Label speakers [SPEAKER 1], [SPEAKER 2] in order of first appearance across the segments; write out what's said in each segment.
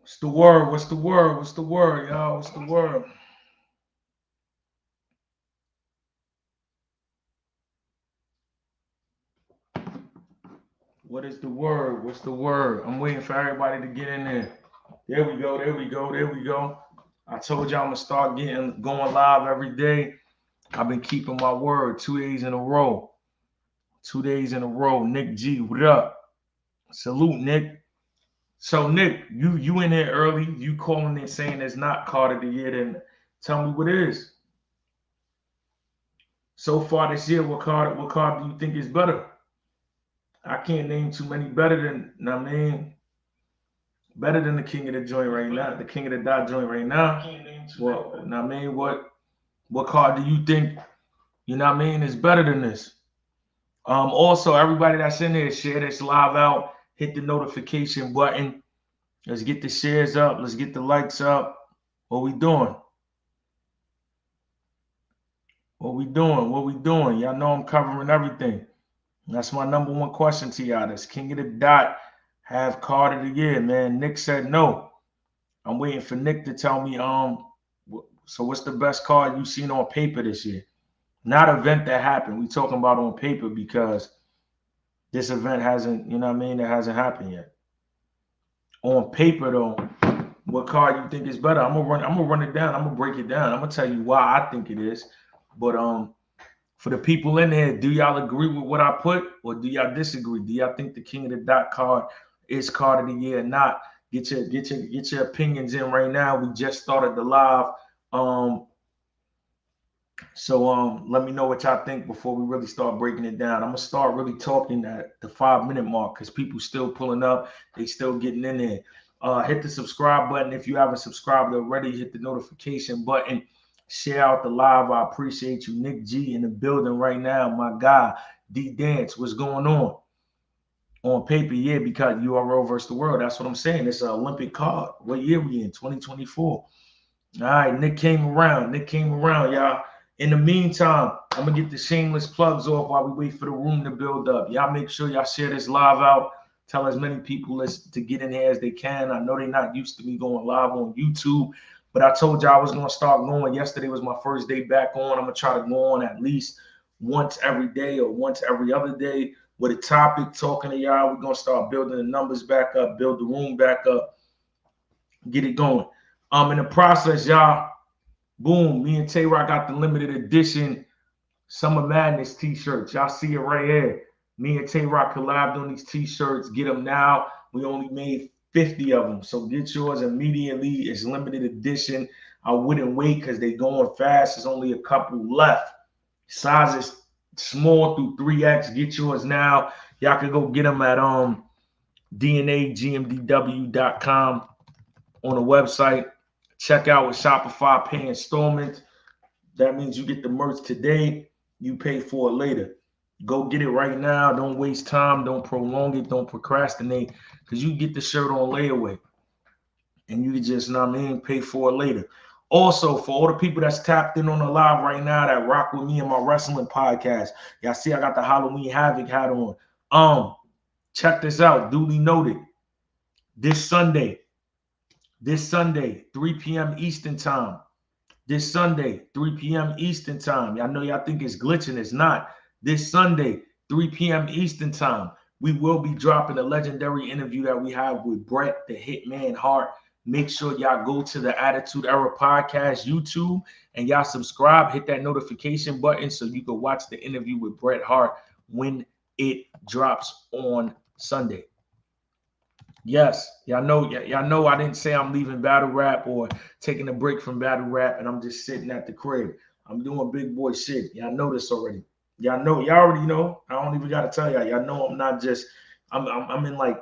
[SPEAKER 1] What's the word? What's the word? What's the word, y'all? What's the word? What is the word? What's the word? I'm waiting for everybody to get in there. There we go. There we go. There we go. I told y'all I'm gonna start getting going live every day. I've been keeping my word 2 days in a row. 2 days in a row. Nick G, what up? Salute, Nick. So Nick, you in here early. You calling in saying it's not card of the year. Then tell me what it is. So far this year, what card do you think is better? I can't name too many better than I mean better than the king of the joint right now, the king of the dot joint right now. Well, I mean what card do you think is better than this? Also everybody that's in there, share this live out, hit the notification button. Let's get the shares up, let's get the likes up. What we doing? What we doing? What we doing? Y'all know I'm covering everything. That's my number one question to y'all. Does King of the Dot have card of the year, man? Nick said no. I'm waiting for Nick to tell me. So what's the best card you've seen on paper this year? Not event that happened. We talking about on paper because this event hasn't, it hasn't happened yet. On paper though, what card you think is better? I'm gonna run it down. I'm gonna break it down. I'm gonna tell you why I think it is. But for the people in there, do y'all agree with what I put, or do y'all disagree? Do y'all think the King of the Dot card is card of the year or not? Get your opinions in right now. We just started the live, so let me know what y'all think before we really start breaking it down. I'm gonna start really talking at the 5 minute mark because people still pulling up, they still getting in there. Hit the subscribe button if you haven't subscribed already. Hit the notification button. Share out the live. I appreciate you. Nick G in the building right now. My guy, D Dance, what's going on? On paper, yeah, because URL versus the world. That's what I'm saying. It's an Olympic card. What year we in? 2024. All right, Nick came around. Nick came around, y'all. In the meantime, I'm gonna get the shameless plugs off while we wait for the room to build up. Y'all make sure y'all share this live out. Tell as many people to get in here as they can. I know they're not used to me going live on YouTube, but I told y'all I was gonna start going. Yesterday was my first day back on. I'm gonna try to go on at least once every day or once every other day with a topic, talking to y'all. We're gonna start building the numbers back up, build the room back up, get it going. In the process, y'all, boom, me and Tay Rock got the limited edition Summer Madness t-shirts. Y'all see it right here. Me and Tay Rock collabed on these t-shirts. Get them now. We only made 50 of them. So get yours immediately. It's limited edition. I wouldn't wait because they going fast. There's only a couple left. Sizes small through 3X. Get yours now. Y'all can go get them at dnagmdw.com on the website. Check out with Shopify pay installments. That means you get the merch today, you pay for it later. Go get it right now. Don't waste time. Don't prolong it. Don't procrastinate because you get the shirt on layaway and you can just, pay for it later. Also, for all the people that's tapped in on the live right now that rock with me in my wrestling podcast, y'all see I got the Halloween Havoc hat on. Check this out. Duly noted. This Sunday, 3 p.m. Eastern time. This Sunday, 3 p.m. Eastern time. Y'all know y'all think it's glitching. It's not. This Sunday, 3 p.m. Eastern time, we will be dropping a legendary interview that we have with Bret the Hitman Hart. Make sure y'all go to the Attitude Era Podcast YouTube and y'all subscribe. Hit that notification button so you can watch the interview with Bret Hart when it drops on Sunday. Yes, y'all know I didn't say I'm leaving battle rap or taking a break from battle rap and I'm just sitting at the crib. I'm doing big boy shit. Y'all know this already. Y'all already know. I don't even gotta tell y'all. Y'all know I'm not just I'm in like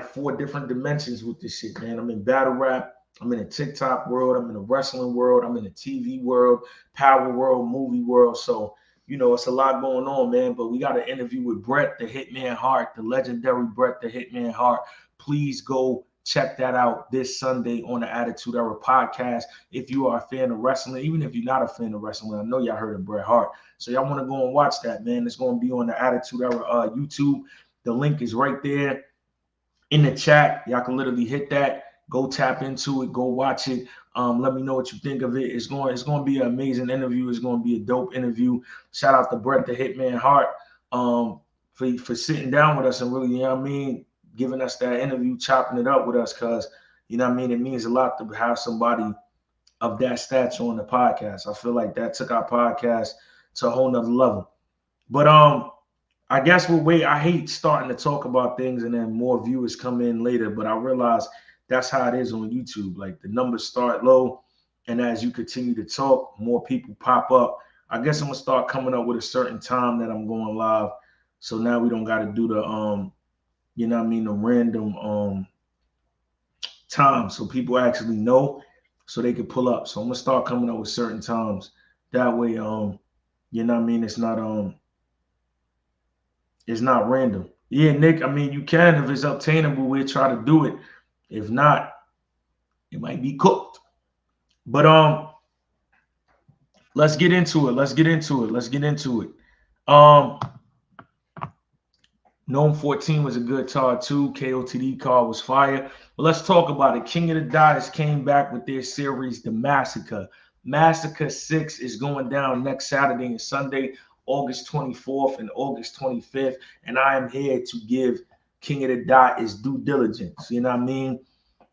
[SPEAKER 1] 4 different dimensions with this shit, man. I'm in battle rap, I'm in a TikTok world, I'm in a wrestling world, I'm in a TV world, power world, movie world. So it's a lot going on, man. But we got an interview with Bret the Hitman Hart, the legendary Bret the Hitman Hart. Please go check that out this Sunday on the Attitude Era Podcast. If you are a fan of wrestling, even if you're not a fan of wrestling, I know y'all heard of Bret Hart. So y'all want to go and watch that, man. It's going to be on the Attitude Era YouTube. The link is right there in the chat. Y'all can literally hit that Go tap into it. Go watch it. Let me know what you think of it. It's going to be an amazing interview. It's going to be a dope interview. Shout out to Brett the Hitman Hart for sitting down with us and really, you know what I mean, giving us that interview, chopping it up with us, because you know what I mean, it means a lot to have somebody of that stature on the podcast. I feel like that took our podcast to a whole nother level. But I guess we'll wait. I hate starting to talk about things and then more viewers come in later, but I realize that's how it is on YouTube. Like the numbers start low, and as you continue to talk, more people pop up. I guess I'm gonna start coming up with a certain time that I'm going live. So now we don't gotta do the you know what I mean, the random time. So people actually know so they can pull up. So I'm gonna start coming up with certain times. That way, you know what I mean, it's not random. Yeah, Nick. I mean, you can if it's obtainable. We'll try to do it. If not, it might be cooked. But let's get into it. Let's get into it. Let's get into it. Um, Gnome 14 was a good card too. KOTD card was fire. But let's talk about it. King of the Dots came back with their series, The Massacre. Massacre 6 is going down next Saturday and Sunday, August 24th and August 25th. And I am here to give King of the Dot his due diligence. You know what I mean?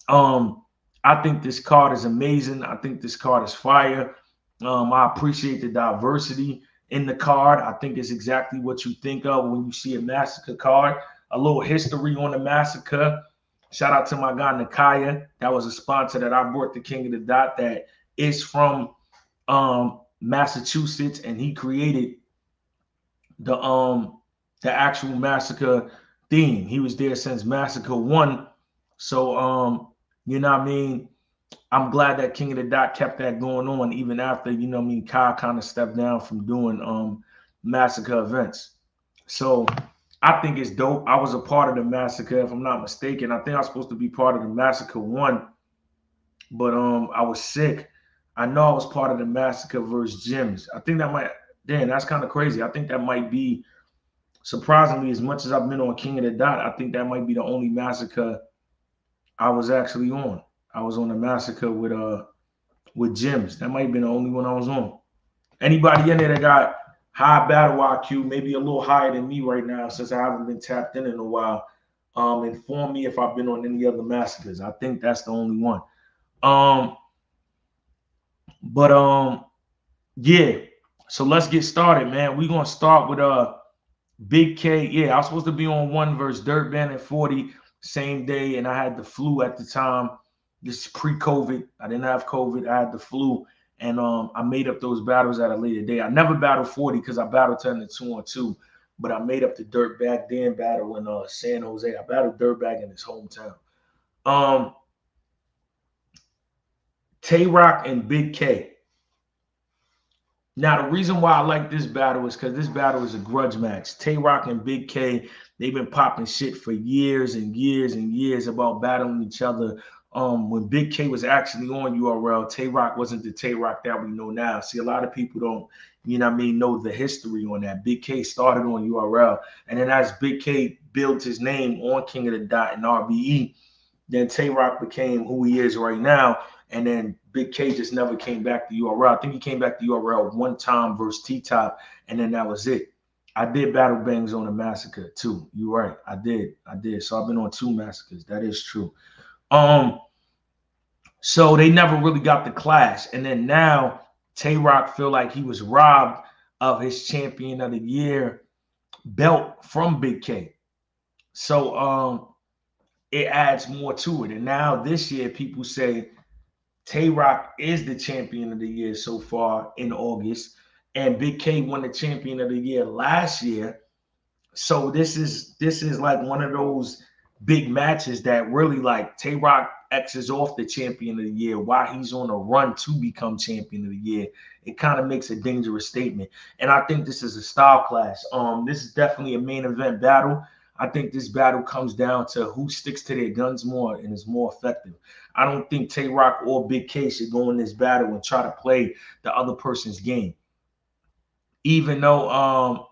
[SPEAKER 1] Um, I think this card is amazing. I think this card is fire. I appreciate the diversity in the card. I think it's exactly what you think of when you see a massacre card. A little history on the massacre. Shout out to my guy Nakaya. That was a sponsor that I brought the King of the Dot that is from Massachusetts, and he created the the actual massacre theme. He was there since Massacre 1. So you know what I mean? I'm glad that King of the Dot kept that going on even after, you know what I mean, Kyle kind of stepped down from doing massacre events. So I think it's dope. I was a part of the massacre, if I'm not mistaken. I think I was supposed to be part of the massacre 1, but I was sick. I know I was part of the massacre versus Gyms. I think that might, damn, that's kind of crazy. I think that might be, surprisingly, as much as I've been on King of the Dot, I think that might be the only massacre I was actually on. I was on the massacre with Gyms. That might have been the only one I was on. Anybody in there that got high battle IQ, maybe a little higher than me right now, since I haven't been tapped in a while, inform me if I've been on any other massacres. I think that's the only one. Um, but yeah. So let's get started, man. We're gonna start with Big K. Yeah, I was supposed to be on 1 versus Dirt Band 40 same day, and I had the flu at the time. This is pre-COVID. I didn't have COVID. I had the flu, and I made up those battles at a later day. I never battled 40 because I battled 10 to 2-on-2, but I made up the Dirtbag Dan battle in San Jose. I battled Dirtbag in his hometown. Tay Rock and Big K. Now, the reason why I like this battle is because this battle is a grudge match. Tay Rock and Big K, they've been popping shit for years and years and years about battling each other. When Big K was actually on URL, Tay Rock wasn't the Tay Rock that we know now. See, a lot of people don't, you know what I mean, know the history on that. Big K started on URL, and then as Big K built his name on King of the Dot and RBE, then Tay Rock became who he is right now. And then Big K just never came back to URL. I think he came back to URL one time versus T-Top, and then that was it. I did Battle Bangs on a massacre too. You're right. I did. So I've been on 2 massacres. That is true. So they never really got the clash. And then now Tay Rock feel like he was robbed of his champion of the year belt from Big K. So it adds more to it. And now this year, people say Tay Rock is the champion of the year so far in August, and Big K won the champion of the year last year. So this is like one of those big matches that really like Tay Rock X's off the champion of the year while he's on a run to become champion of the year. It kind of makes a dangerous statement, and I think this is a style clash. This is definitely a main event battle. I think this battle comes down to who sticks to their guns more and is more effective. I don't think Tay Rock or Big K should go in this battle and try to play the other person's game. Even though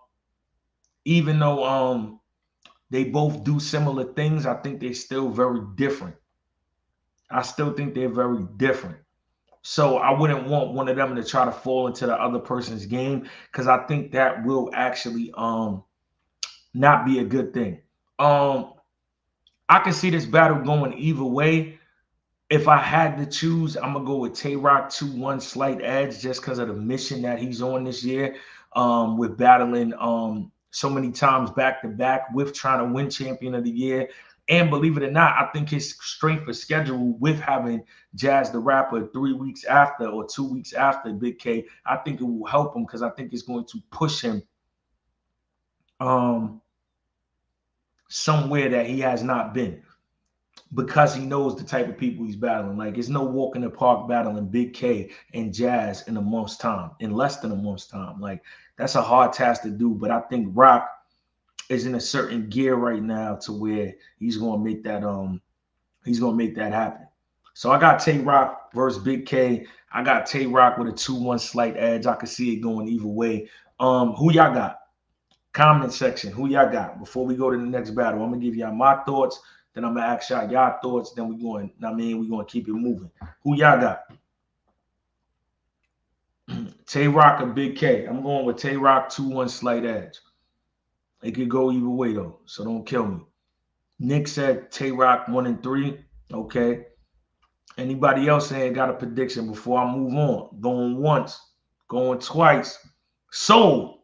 [SPEAKER 1] they both do similar things, I think they're still very different. I still think they're very different. So I wouldn't want one of them to try to fall into the other person's game because I think that will actually not be a good thing. Um I can see this battle going either way. If I had to choose, I'm gonna go with Tay Rock 2-1 slight edge just because of the mission that he's on this year. With battling so many times back to back with trying to win champion of the year. And believe it or not, I think his strength of schedule with having Jazz the Rapper 3 weeks after or 2 weeks after Big K, I think it will help him because I think it's going to push him um somewhere that he has not been, because he knows the type of people he's battling. Like, it's no walk in the park battling Big K and Jazz in a month's time, in less than a month's time. Like, that's a hard task to do. But I think Rock is in a certain gear right now to where he's gonna make that happen. So I got Tay Rock versus Big K. I got Tay Rock with a 2-1 slight edge. I can see it going either way. Who y'all got? Comment section. Who y'all got? Before we go to the next battle, I'm gonna give y'all my thoughts. Then I'm gonna ask y'all thoughts. Then we're gonna keep it moving. Who y'all got? Tay Rock or Big K? I'm going with Tay Rock 2-1 slight edge. It could go either way though, so don't kill me. Nick said Tay Rock 1-3. Okay. Anybody else ain't got a prediction before I move on? Going once, going twice. Sold.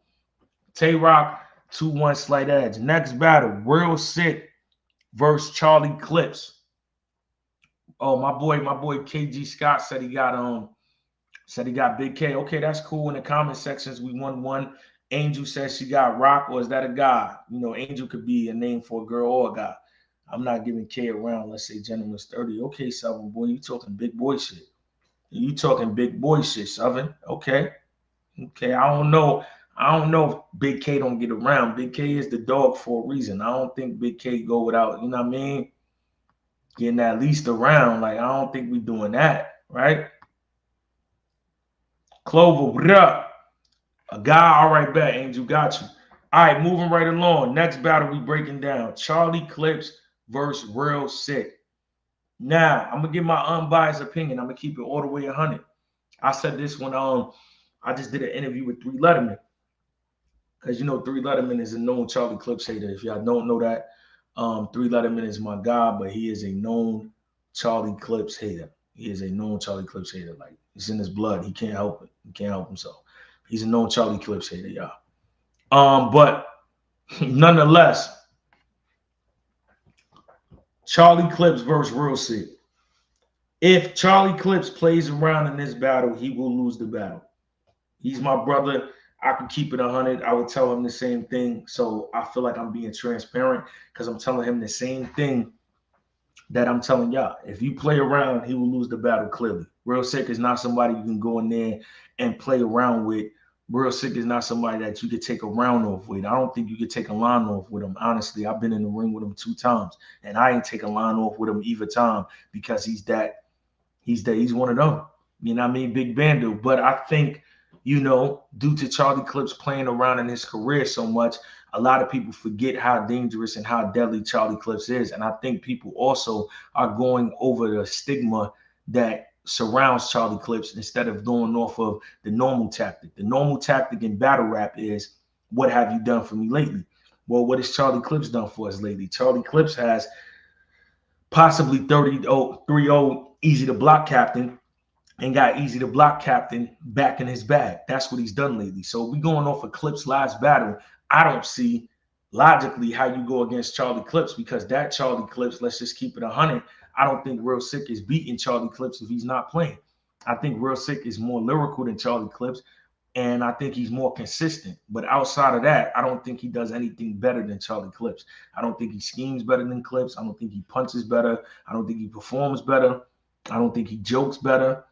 [SPEAKER 1] Tay Rock 2-1 slight edge. Next battle, Real Sikh versus Charlie Clips. Oh, my boy KG Scott said he got Big K. Okay, that's cool. In the comment sections, we won one. Angel says she got Rock, or is that a guy? You know, Angel could be a name for a girl or a guy. I'm not giving K around. Let's say gentleman's 30. Okay, Southern boy, you talking big boy shit. You talking big boy shit, Southern. Okay. Okay, I don't know. I don't know if Big K don't get around. Big K is the dog for a reason. I don't think Big K go without, you know what I mean? Getting at least around. Like, I don't think we doing that, right? Clover, what up? A guy, all right, bet. Angel, got you. All right, moving right along. Next battle we breaking down. Charlie Clips versus Real Sikh. Now, I'm gonna give my unbiased opinion. I'm gonna keep it all the way 100. I said this when I just did an interview with 3 Letterman. Because you know 3 Letterman is a known Charlie Clips hater. If y'all don't know that, 3 Letterman is my guy, but he is a known Charlie Clips hater. He is a known Charlie Clips hater. Like, it's in his blood. He can't help it. He can't help himself. He's a known Charlie Clips hater, y'all. But nonetheless, Charlie Clips versus Real Sikh. If Charlie Clips plays around in this battle, he will lose the battle. He's my brother. I can keep it 100. I would tell him the same thing. So I feel like I'm being transparent because I'm telling him the same thing that I'm telling y'all. If you play around, he will lose the battle clearly. Real Sikh is not somebody you can go in there and play around with. Real Sikh is not somebody that you could take a round off with. I don't think you could take a line off with him. Honestly, I've been in the ring with him 2 times, and I ain't take a line off with him either time because he's one of them. You know what I mean? Big Bando. But I think, you know, due to Charlie Clips playing around in his career so much, a lot of people forget how dangerous and how deadly Charlie Clips is. And I think people also are going over the stigma that surrounds Charlie Clips instead of going off of the normal tactic. The normal tactic in battle rap is, what have you done for me lately? Well, what has Charlie Clips done for us lately? Charlie Clips has possibly 30-3-0 Easy to Block Captain and got Easy to Block Captain back in his bag. That's what he's done lately. So we going off of Clips' last battle. I don't see logically how you go against Charlie Clips, because that Charlie Clips, let's just keep it 100. I don't think Real Sikh is beating Charlie Clips if he's not playing. I think Real Sikh is more lyrical than Charlie Clips, and I think he's more consistent. But outside of that, I don't think he does anything better than Charlie Clips. I don't think he schemes better than Clips. I don't think he punches better. I don't think he performs better. I don't think he jokes better.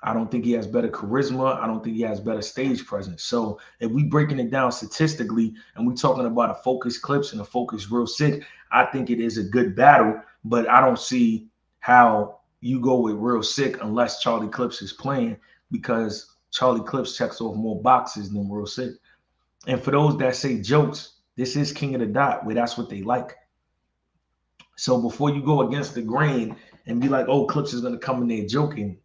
[SPEAKER 1] I don't think he has better charisma. I don't think he has better stage presence. So if we breaking it down statistically and we talking about a focused Clips and a focused Real Sikh, I think it is a good battle, but I don't see how you go with Real Sikh unless Charlie Clips is playing, because Charlie Clips checks off more boxes than Real Sikh. And for those that say jokes, this is King of the Dot, where that's what they like. So before you go against the grain and be like, oh, Clips is gonna come in there joking.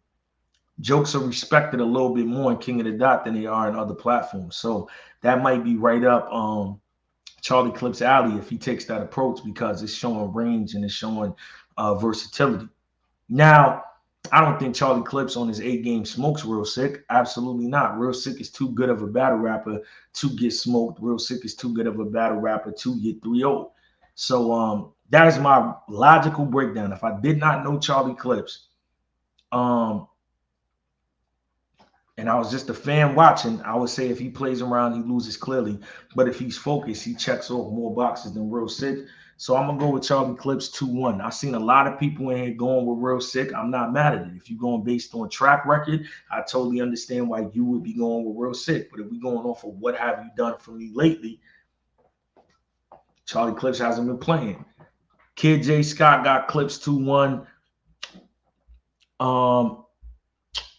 [SPEAKER 1] Jokes are respected a little bit more in King of the Dot than they are in other platforms. So that might be right up Charlie Clips alley if he takes that approach because it's showing range and it's showing versatility. Now, I don't think Charlie Clips on his A game smokes Real Sikh. Absolutely not. Real Sikh is too good of a battle rapper to get smoked. Real Sikh is too good of a battle rapper to get 3-0. So that is my logical breakdown. If I did not know Charlie Clips, um, and I was just a fan watching, I would say if he plays around, he loses clearly. But if he's focused, he checks off more boxes than Real Sikh. So I'm gonna go with Charlie Clips 2-1. I've seen a lot of people in here going with Real Sikh. I'm not mad at it. If you're going based on track record, I totally understand why you would be going with Real Sikh. But if we're going off of what have you done for me lately, Charlie Clips hasn't been playing. Kid J Scott got Clips 2-1.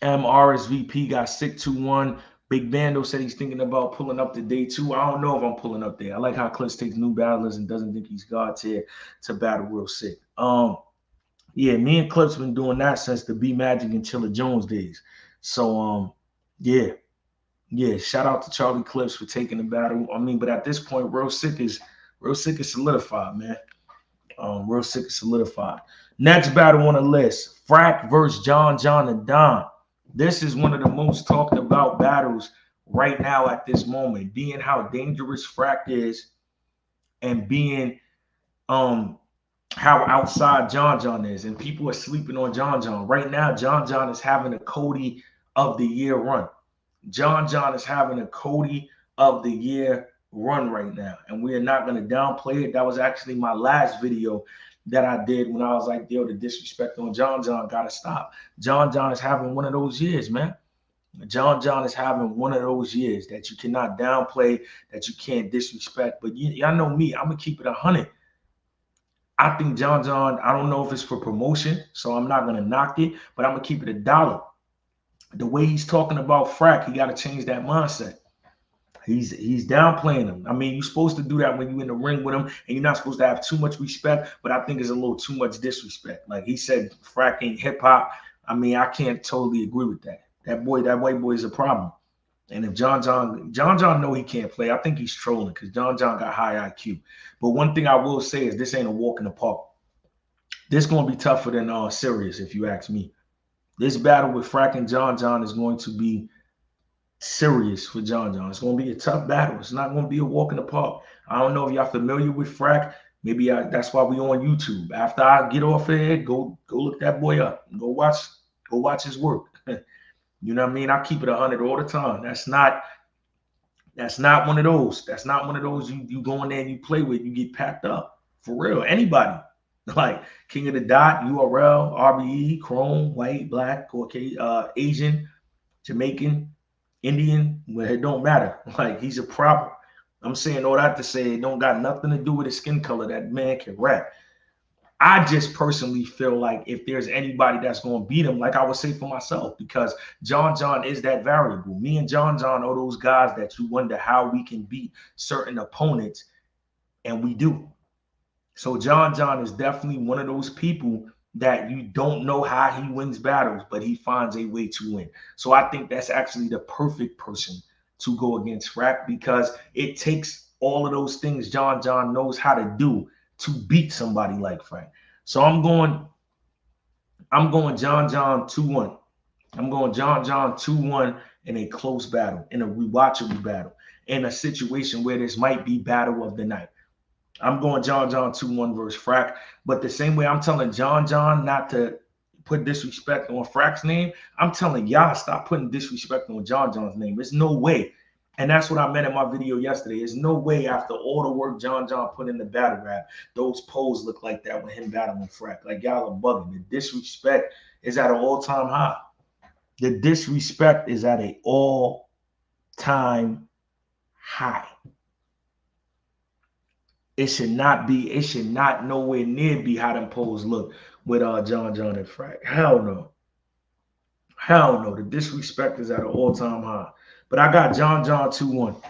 [SPEAKER 1] MRSVP got Sikh 2-1. Big Bando said he's thinking about pulling up to day 2. I don't know if I'm pulling up there. I like how Clips takes new battlers and doesn't think he's God tier to battle Real Sikh. Yeah, me and Clips been doing that since the B Magic and Chilla Jones days. So yeah. Shout out to Charlie Clips for taking the battle. I mean, but at this point, Real Sikh is solidified, man. Real Sikh is solidified. Next battle on the list: Frack versus John and Don. This is one of the most talked about battles right now at this moment, being how dangerous Frack is and being how outside John is. And people are sleeping on John. Right now, John is having a Cody of the year run. John is having a Cody of the year run right now. And we are not going to downplay it. That was actually my last video that I did when I was like, yo, the disrespect on John got to stop. John is having one of those years, man. John is having one of those years that you cannot downplay, that you can't disrespect. But y'all know me, I'm going to keep it 100. I think John, I don't know if it's for promotion, so I'm not going to knock it, but I'm going to keep it $1. The way he's talking about Frack, he got to change that mindset. He's downplaying him. I mean, you're supposed to do that when you're in the ring with him, and you're not supposed to have too much respect, but I think it's a little too much disrespect. Like he said, Frack ain't hip hop. I mean, I can't totally agree with that. That white boy is a problem. And if John know he can't play, I think he's trolling because John got high IQ. But one thing I will say is this ain't a walk in the park. This is going to be tougher than Sirius, if you ask me. This battle with Frack and John is going to be serious for John. It's going to be a tough battle. It's not going to be a walk in the park. I don't know if y'all familiar with Frack. Maybe that's why we on YouTube. After I get off of here, go look that boy up. Go watch his work. You know what I mean? I keep it 100 all the time. That's not one of those. That's not one of those you go in there and you play with. You get packed up for real. Anybody like King of the Dot, URL, RBE, Chrome, white, black, Asian, Jamaican, Indian. Well, it don't matter. Like he's a problem. I'm saying all that to say it don't got nothing to do with his skin color. That man can rap. I just personally feel like if there's anybody that's going to beat him, like I would say for myself, because John is that variable. Me and John are those guys that you wonder how we can beat certain opponents, and we do. So John is definitely one of those people that you don't know how he wins battles, but he finds a way to win. So I think that's actually the perfect person to go against Frack because it takes all of those things John knows how to do to beat somebody like Frack. So I'm going John 2-1. I'm going John 2-1 in a close battle, in a rewatchable battle, in a situation where this might be battle of the night. I'm going John 2-1 versus Frack. But the same way I'm telling John not to put disrespect on Frack's name, I'm telling y'all stop putting disrespect on John's name. There's no way. And that's what I meant in my video yesterday. There's no way after all the work John put in the battle rap, those polls look like that with him battling Frack. Like y'all are bugging. The disrespect is at an all-time high. The disrespect is at an all-time high. It should not nowhere near be how them polls look with John and Frack. Hell no. The disrespect is at an all-time high. But I got John 2-1.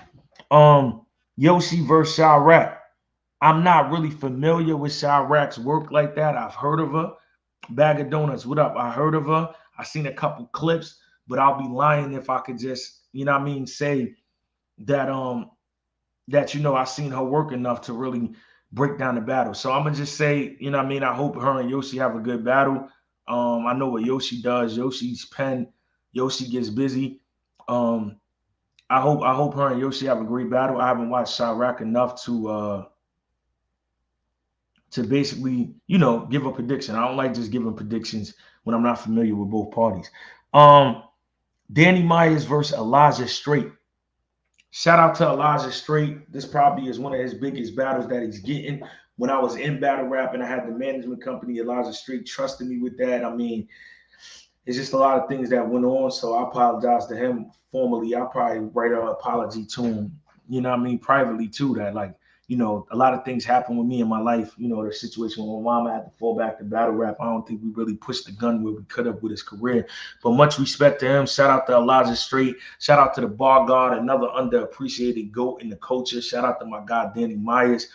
[SPEAKER 1] Yoshi versus Chirac. I'm not really familiar with Chirac's work like that. I've heard of her. Bag of Donuts, what up? I heard of her. I seen a couple clips, but I'll be lying if I could just, you know what I mean, say that that I seen her work enough to really break down the battle. So I'm gonna just say, you know what I mean, I hope her and Yoshi have a good battle. I know what Yoshi does. Yoshi's pen, Yoshi gets busy. Um, I hope her and Yoshi have a great battle. I haven't watched Chirac enough to basically, give a prediction. I don't like just giving predictions when I'm not familiar with both parties. Um, Danny Myers versus Elijah Straight. Shout out to Elijah Straight. This probably is one of his biggest battles that he's getting. When I was in battle rap and I had the management company, Elijah Straight trusted me with that. I mean, it's just a lot of things that went on. So I apologize to him formally. I'll probably write an apology to him, privately too. That, like, a lot of things happened with me in my life. The situation with my mom, I had to fall back to battle rap. I don't think we really pushed the gun where we could have with his career. But much respect to him. Shout out to Elijah Straight. Shout out to the Bar God, another underappreciated GOAT in the culture. Shout out to my guy Danny Myers.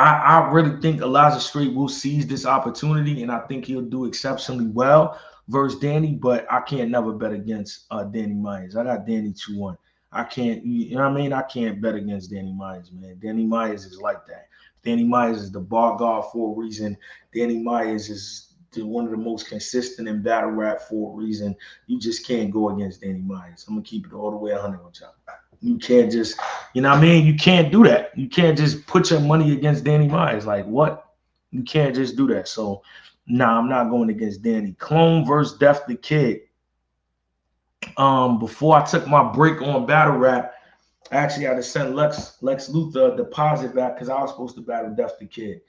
[SPEAKER 1] I really think Elijah Straight will seize this opportunity, and I think he'll do exceptionally well versus Danny. But I can't never bet against Danny Myers. I got Danny 2-1. I can't, you know what I mean? I can't bet against Danny Myers, man. Danny Myers is like that. Danny Myers is the bar guard for a reason. Danny Myers is one of the most consistent in battle rap for a reason. You just can't go against Danny Myers. I'm gonna keep it all the way 100 with y'all. You can't just, You can't do that. You can't just put your money against Danny Myers. Like, what? You can't just do that. So, nah, I'm not going against Danny. Clone versus Def the Kid. Before I took my break on battle rap, I actually had to send Lex Luthor a deposit back because I was supposed to battle Def the Kid.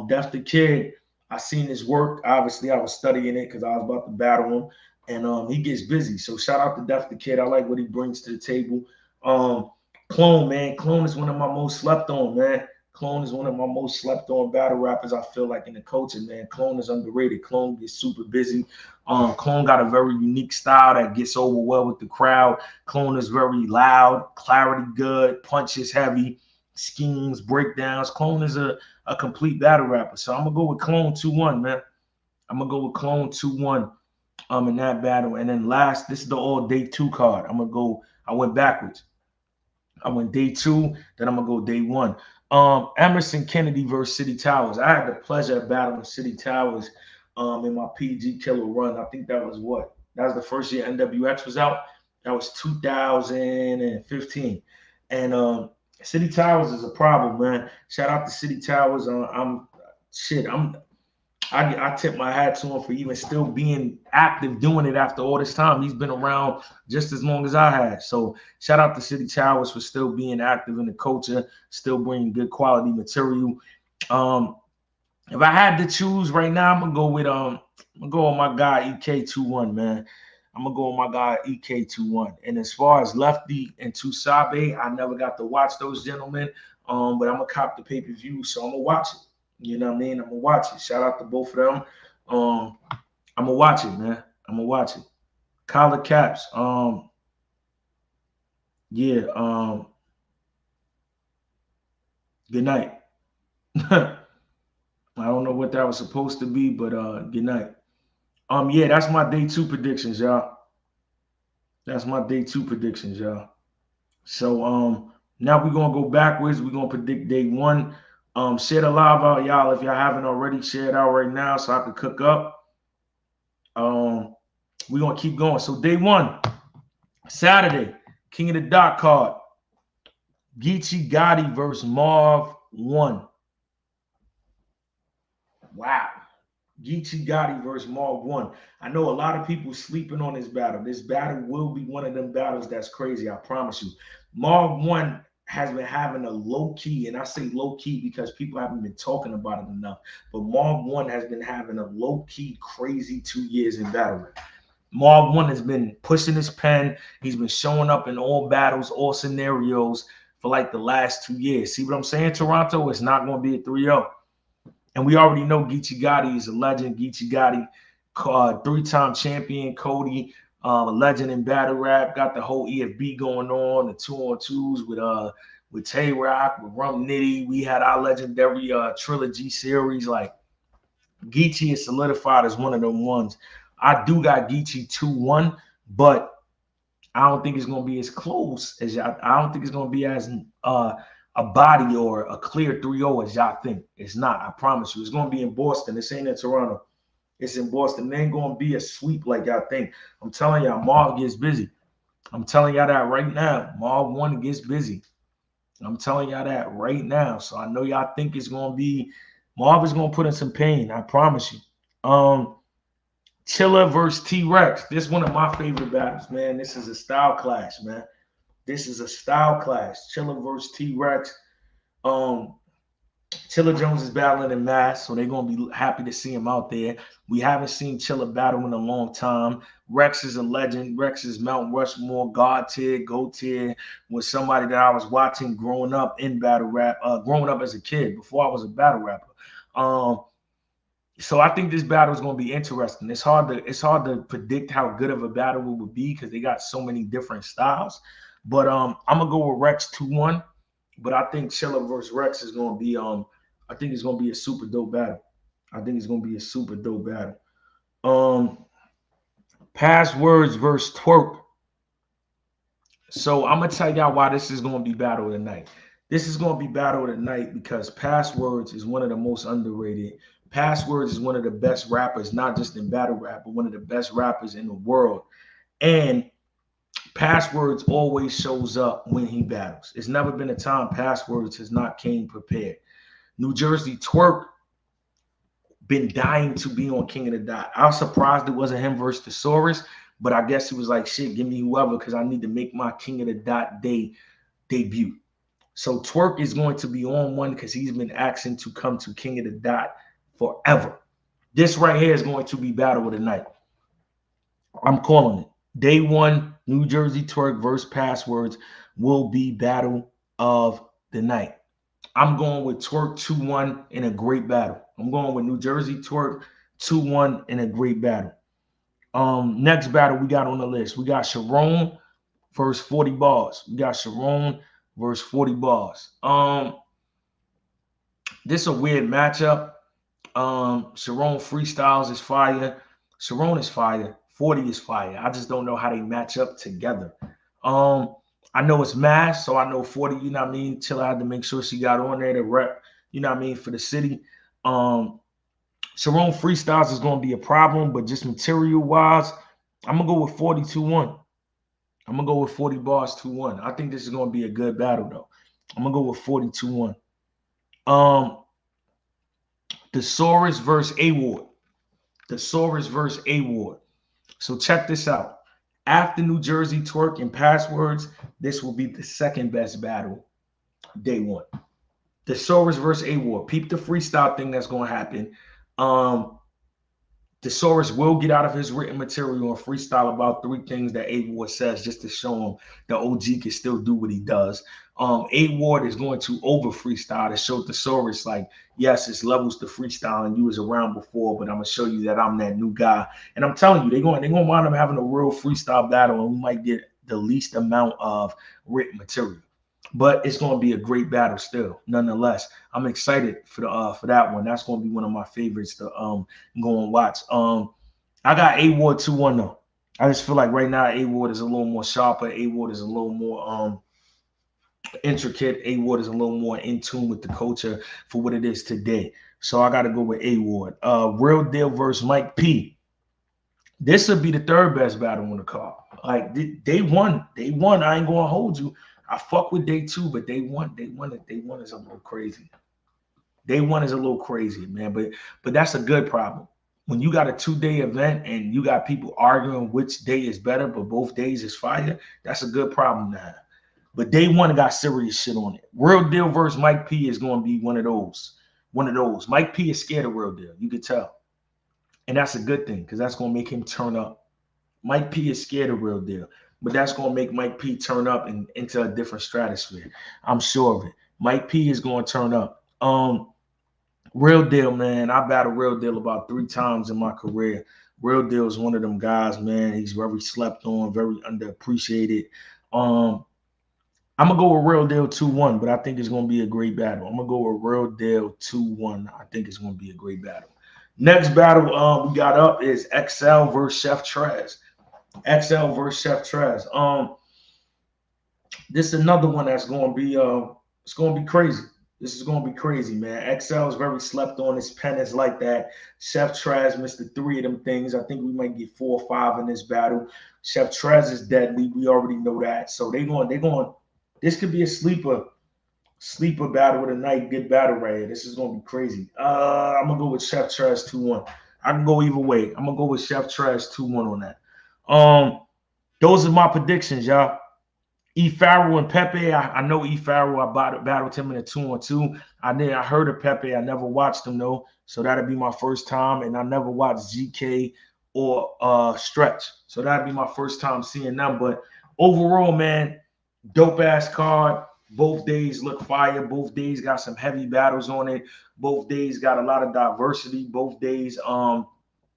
[SPEAKER 1] Def the Kid, I seen his work. Obviously, I was studying it because I was about to battle him. And he gets busy. So shout out to Def the Kid. I like what he brings to the table. Clone, man. Clone is one of my most slept on, man. Clone is one of my most slept on battle rappers, I feel like, in the culture, man. Clone is underrated. Clone gets super busy. Clone got a very unique style that gets over well with the crowd. Clone is very loud, clarity good, punches heavy, schemes, breakdowns. Clone is a complete battle rapper. So I'm gonna go with Clone 2-1, man. I'm gonna go with Clone 2-1 in that battle. And then last, this is the all day 2 card. I went backwards. I went day 2, then I'm gonna go day 1. Emerson Kennedy versus City Towers. I had the pleasure of battling City Towers in my PG Killer run. I think that was what? That was the first year NWX was out. That was 2015. And City Towers is a problem, man. Shout out to City Towers. I tip my hat to him for even still being active, doing it after all this time. He's been around just as long as I had. So shout out to City Towers for still being active in the culture, still bringing good quality material. If I had to choose right now, I'm gonna go with my guy EK21, man. I'm gonna go with my guy EK21. And as far as Lefty and Tusabe, I never got to watch those gentlemen. But I'm gonna cop the pay-per-view, so I'm gonna watch it. You know what I mean? I'm gonna watch it. Shout out to both of them. I'm gonna watch it, man. I'm gonna watch it. Collar Caps. Yeah. Good night. I don't know what that was supposed to be, but good night. Yeah, that's my day 2 predictions, y'all. That's my day 2 predictions, y'all. So now we're gonna go backwards. We're gonna predict day 1. Share the live out, y'all. If y'all haven't already, share it out right now so I can cook up. We're gonna keep going. So day 1, Saturday, King of the Dot card. Geechee Gotti versus Marv 1. Wow. Geechee Gotti versus Marv 1. I know a lot of people sleeping on this battle. This battle will be one of them battles that's crazy, I promise you. Marv 1 has been having a low key, and I say low key because people haven't been talking about it enough. But Marv 1 has been having a low key, crazy 2 years in battle. Marv 1 has been pushing his pen. He's been showing up in all battles, all scenarios for like the last 2 years. See what I'm saying, Toronto? It's not going to be a 3-0. And we already know Geechee Gotti is a legend. Geechee Gotti, 3-time champion. Cody, a legend in battle rap. Got the whole EFB going on, the 2-on-2s with Tay Rock, with Rum Nitty. We had our legendary trilogy series. Like, Geechee is solidified as one of them ones. I do got Geechee 2-1, but I don't think it's gonna be as close as y'all. I don't think it's gonna be as a body or a clear 3-0 as y'all think. It's not. I promise you. It's gonna be in Boston. This ain't in Toronto. It's in Boston. It ain't gonna be a sweep like y'all think. I'm telling y'all, Marv gets busy. I'm telling y'all that right now. Marv 1 gets busy. I'm telling y'all that right now. So I know y'all think it's gonna be Marv is gonna put in some pain. I promise you. Chilla versus T-Rex. This is one of my favorite battles, man. This is a style clash, man. This is a style clash. Chilla versus T-Rex. Um, Chilla Jones is battling in Mass, so they're gonna be happy to see him out there. We haven't seen Chilla battle in a long time. Rex is a legend. Rex is Mount Rushmore, God tier, GOAT tier. Was somebody that I was watching growing up in battle rap, growing up as a kid before I was a battle rapper. So I think this battle is going to be interesting. It's hard to predict how good of a battle it would be because they got so many different styles. But I'm gonna go with Rex 2-1. But I think Chilla versus Rex is going to be I think it's going to be a super dope battle. I think it's going to be a super dope battle. Passwords versus Twerk. So I'm gonna tell y'all why this is going to be battle of the night. This is going to be battle of the night because Passwords is one of the most underrated. Passwords is one of the best rappers, not just in battle rap, but one of the best rappers in the world. And Passwords always shows up when he battles. It's never been a time Passwords has not came prepared. New Jersey Twerk been dying to be on King of the Dot. I was surprised it wasn't him versus Thesaurus, but I guess he was like, shit, give me whoever because I need to make my King of the Dot debut. So Twerk is going to be on one because he's been asking to come to King of the Dot forever. This right here is going to be battle of the night. I'm calling it. Day one, New Jersey Twerk versus Passwords will be battle of the night. I'm going with Twerk 2-1 in a great battle. I'm going with New Jersey Twerk 2-1 in a great battle. Next battle we got on the list. We got Sharon versus 40 bars. We got Sharon versus 40 bars. This is a weird matchup. Sharon freestyles is fire. Sharon is fire. 40 is fire. I just don't know how they match up together. I know it's Mass, so I know 40, you know what I mean? Till I had to make sure she got on there to rep, you know what I mean, for the city. Sharon freestyles is going to be a problem, but just material-wise, I'm going to go with 42-1. I'm going to go with 40 bars 2-1. I think this is going to be a good battle, though. I'm going to go with 42-1. Thesaurus versus A-Ward. Thesaurus versus A-Ward. So check this out. After New Jersey Twerk and Passwords, this will be the second best battle, day one. Thesaurus versus A-Ward. Peep the freestyle thing that's going to happen. Thesaurus will get out of his written material and freestyle about 3 things that A-Ward says just to show him the OG can still do what he does. A-Ward is going to over freestyle to show Thesaurus like, yes, it's levels to freestyle and you was around before, but I'm gonna show you that I'm that new guy. And I'm telling you, they're gonna wind up having a real freestyle battle, and we might get the least amount of written material. But it's going to be a great battle still, nonetheless. I'm excited for that one. That's going to be one of my favorites to go and watch. I got A-Ward 2-1 though. I just feel like right now A-Ward is a little more sharper. A-Ward is a little more intricate. A-Ward is a little more in tune with the culture for what it is today. So I got to go with A-Ward. Real Deal versus Mike P. This would be the third best battle on the card. Like day one. I ain't going to hold you. I fuck with day 2, but day one is a little crazy. Day one is a little crazy, man. But that's a good problem. When you got a 2-day event and you got people arguing which day is better, but both days is fire, that's a good problem to have. But day one got serious shit on it. Real Deal versus Mike P is going to be one of those. Mike P is scared of Real Deal. You could tell. And that's a good thing because that's going to make him turn up. Mike P is scared of Real Deal. But that's going to make Mike P turn up into a different stratosphere. I'm sure of it. Mike P is going to turn up. Real Deal, man. I battled Real Deal about 3 times in my career. Real Deal is one of them guys, man. He's very slept on, very underappreciated. I'm going to go with Real Deal 2-1, but I think it's going to be a great battle. I'm going to go with Real Deal 2-1. I think it's going to be a great battle. Next battle we got up is XL versus Chef Trez. XL versus Chef Trez. This is another one that's gonna be it's gonna be crazy. This is gonna be crazy, man. XL is very slept on. His pen is like that. Chef Trez missed the three of them things. I think we might get 4 or 5 in this battle. Chef Trez is deadly. We already know that. So they going. This could be a sleeper battle of the night. Good battle right here. This is gonna be crazy. I'm gonna go with Chef Trez 2-1. I can go either way. I'm gonna go with Chef Trez 2-1 on that. Those are my predictions, y'all. E. Farrell and Pepe. I know E. Farrell. I battled him in a 2-on-2. I heard of Pepe. I never watched him though, so that'd be my first time. And I never watched GK or Stretch, so that'd be my first time seeing them. But overall, man, dope ass card. Both days look fire. Both days got some heavy battles on it. Both days got a lot of diversity. Both days, you know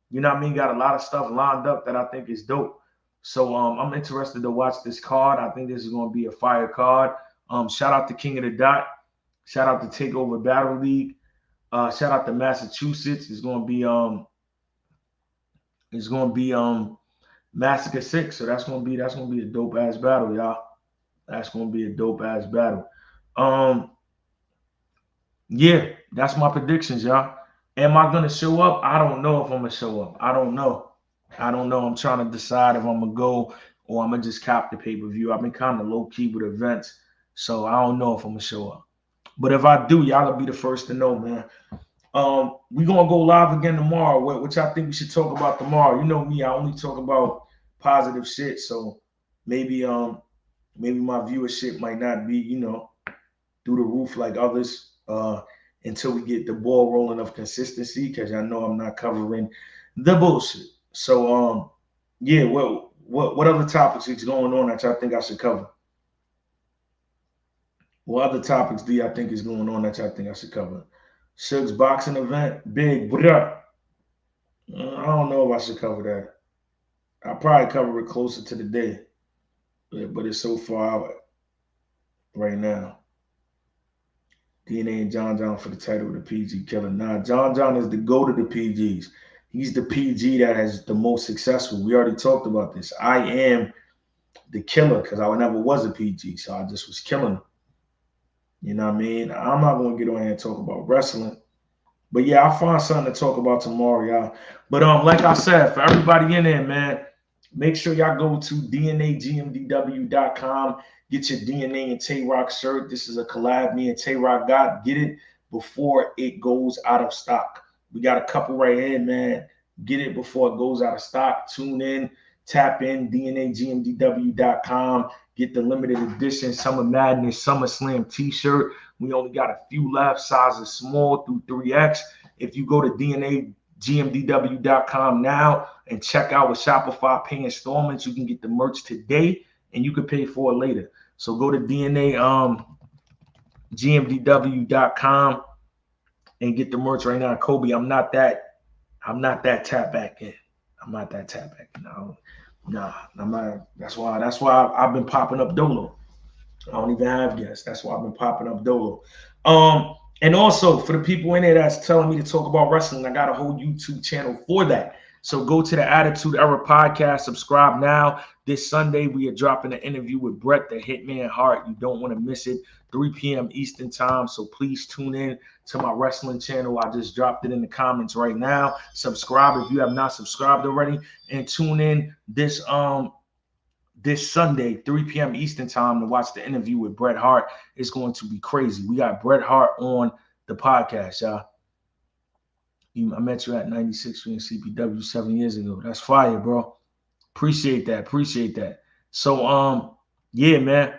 [SPEAKER 1] what I mean, got a lot of stuff lined up that I think is dope. So I'm interested to watch this card. I think this is going to be a fire card. Shout out to King of the Dot. Shout out to Takeover Battle League. Shout out to Massachusetts. It's going to be Massacre 6. So that's going to be a dope ass battle, y'all. That's going to be a dope ass battle. Yeah, that's my predictions, y'all. Am I going to show up? I don't know if I'm going to show up. I don't know. I'm trying to decide if I'm going to go or I'm going to just cop the pay-per-view. I've been kind of low-key with events, so I don't know if I'm going to show up. But if I do, y'all will be the first to know, man. We're going to go live again tomorrow, which I think we should talk about tomorrow. You know me, I only talk about positive shit, so maybe my viewership might not be, through the roof like others until we get the ball rolling of consistency, because I know I'm not covering the bullshit. So, yeah, what other topics is going on that y'all think I should cover? What other topics do y'all think is going on that y'all think I should cover? Suge's boxing event, big, what up? I don't know if I should cover that. I'll probably cover it closer to the day, but it's so far out right now. DNA and John for the title of the PG killer. Nah, John is the GOAT of the PGs. He's the PG that has the most successful. We already talked about this. I am the killer because I never was a PG, so I just was killing them. You know what I mean? I'm not going to get on here and talk about wrestling. But yeah, I'll find something to talk about tomorrow, y'all. But like I said, for everybody in there, man, make sure y'all go to DNAGMDW.com. Get your DNA and Tay-Rock shirt. This is a collab me and Tay-Rock got. Get it before it goes out of stock. We got a couple right here, man. Get it before it goes out of stock. Tune in, tap in, DNAGMDW.com. Get the limited edition Summer Madness SummerSlam t-shirt. We only got a few left, sizes small through 3X. If you go to DNAGMDW.com now and check out with Shopify pay installments, you can get the merch today and you can pay for it later. So go to DNAGMDW.com and get the merch right now. Kobe, I'm not that tap back in. I'm not that tap back in. Nah, I'm not. That's why I've been popping up Dolo. I don't even have guests. That's why I've been popping up Dolo. And also for the people in there that's telling me to talk about wrestling, I got a whole YouTube channel for that. So go to the Attitude Era podcast, subscribe now. This Sunday, we are dropping an interview with Bret the Hitman Hart. You don't want to miss it. 3 p.m. Eastern time. So please tune in to my wrestling channel. I just dropped it in the comments right now. Subscribe if you have not subscribed already. And tune in this Sunday, 3 p.m. Eastern time to watch the interview with Bret Hart. It's going to be crazy. We got Bret Hart on the podcast, y'all. I met you at 96 in CPW 7 years ago. That's fire, bro. Appreciate that. So, yeah, man.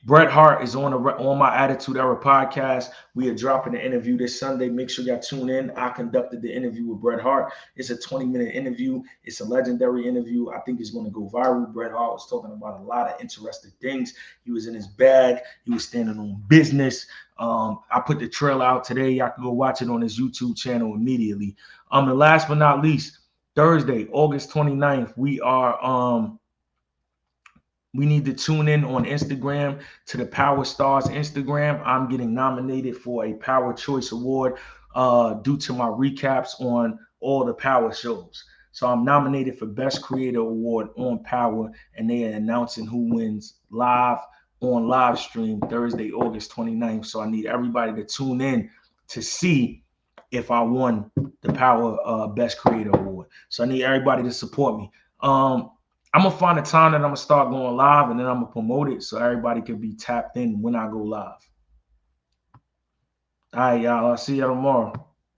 [SPEAKER 1] Bret Hart is on my Attitude Era podcast. We are dropping the interview this Sunday. Make sure y'all tune in. I conducted the interview with Bret Hart. It's a 20-minute interview. It's a legendary interview. I think it's going to go viral. Bret Hart was talking about a lot of interesting things. He was in his bag. He was standing on business. I put the trailer out today. Y'all can go watch it on his YouTube channel immediately. And last but not least, Thursday, August 29th, we need to tune in on Instagram to the Power Stars Instagram. I'm getting nominated for a Power Choice Award due to my recaps on all the Power shows. So I'm nominated for Best Creator Award on Power, and they are announcing who wins live on live stream Thursday, August 29th. So I need everybody to tune in to see if I won the Power Best Creator Award. So I need everybody to support me. I'm gonna find a time that I'm gonna start going live, and then I'm gonna promote it so everybody can be tapped in when I go live. All right, y'all. I'll see you tomorrow.